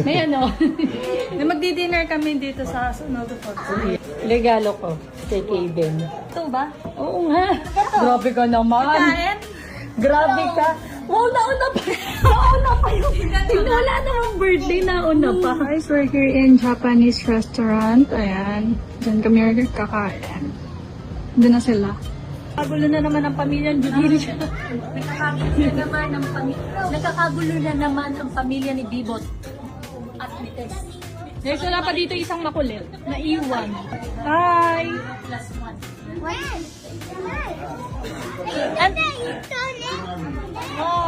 May ano. Na magdi-dinner kami dito sa Nodo Forte. Regalo ko kay Kevin. Ito ba? Oo nga. Grabe ka naman. Kain? Grabe ka. Wow, nauna pa. Nauna pa yung... Wala namang birthday, nauna pa. Guys, we're here in Japanese restaurant. Ayan. Diyan kami kakain. Doon na sila. Nagkakagulo na naman ang pamilya ni Judy. Nagkakagulo na naman ang pamilya ni Bibot at ni Tess. There's wala pa dito isang makulit na iwan. Hi! Plus one.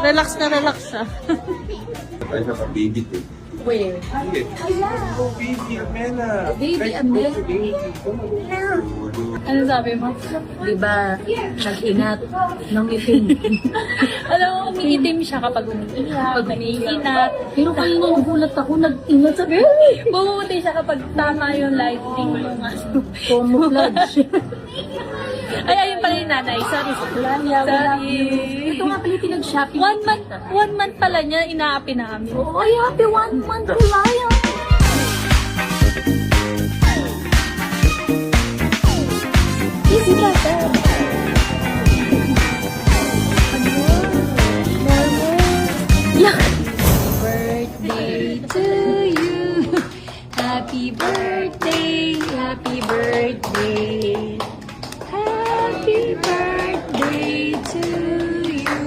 Relax na relax siya. I have a baby too. Where? Oh, baby Amela. Baby Amela? Ano sabi mo? Diba, nag-ingat ng itim. Alam mo, umiitim siya kapag umiiyak, pag nag-iingat. Pero kanina nagulat ako, nag-ingat. Sabi, bumuti siya kapag tama yung lighting yung camouflage. Ay, ayun pala yung nanay. Sorry. Sorry. Ito nga pala pinag-shopping. 1 month pala niya, inaapi namin. Oh, ay, happy 1 month Laya. Easy ba ito? Birthday to you. Happy birthday. Happy birthday. Happy birthday to you.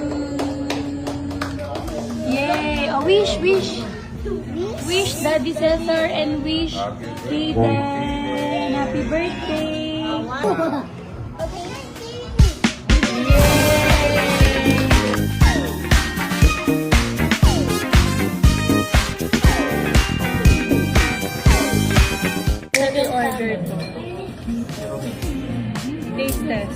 Yay! Oh, wish. Wish Daddy Cesar and wish Hayden. Happy birthday. Second order to. Taste test.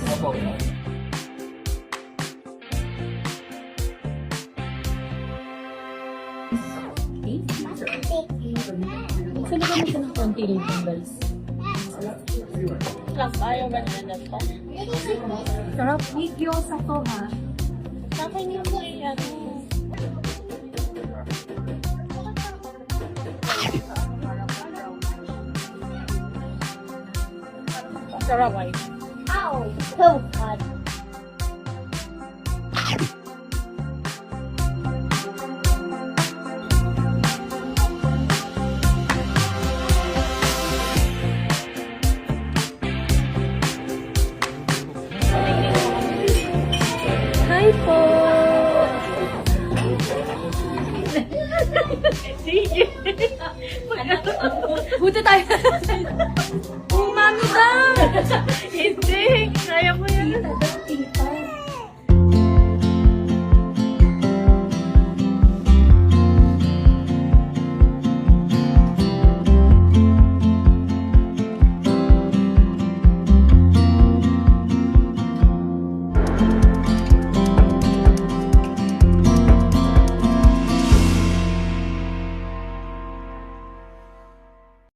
Saan na kami siya ng konti rin yung guys? Sarap. Ayaw ba na to? Sarap. May gyoza to ha. Sakin yung may ano. Sarap ay. Ow! So hot. Hi po! Sige! Buti tayo! Umami daw!